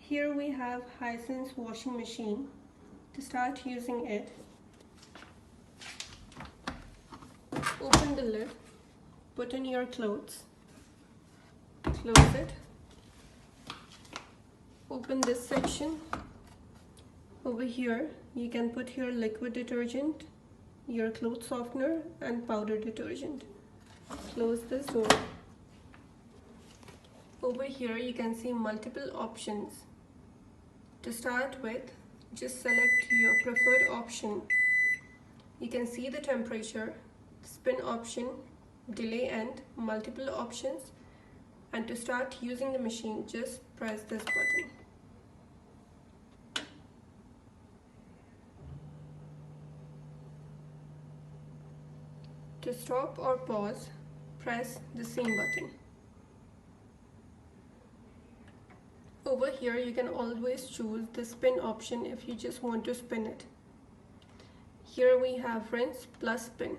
Here we have Hisense washing machine. To start using it, open the lid, put in your clothes, close it, open this section. Over here you can put your liquid detergent, your clothes softener and powder detergent. Close this door. Over here you can see multiple options. To start with, just select your preferred option. You can see the temperature, spin option, delay and multiple options. And to start using the machine, just press this button. To stop or pause, press the same button. Over here you can always choose the spin option if you just want to spin it. Here we have rinse plus spin.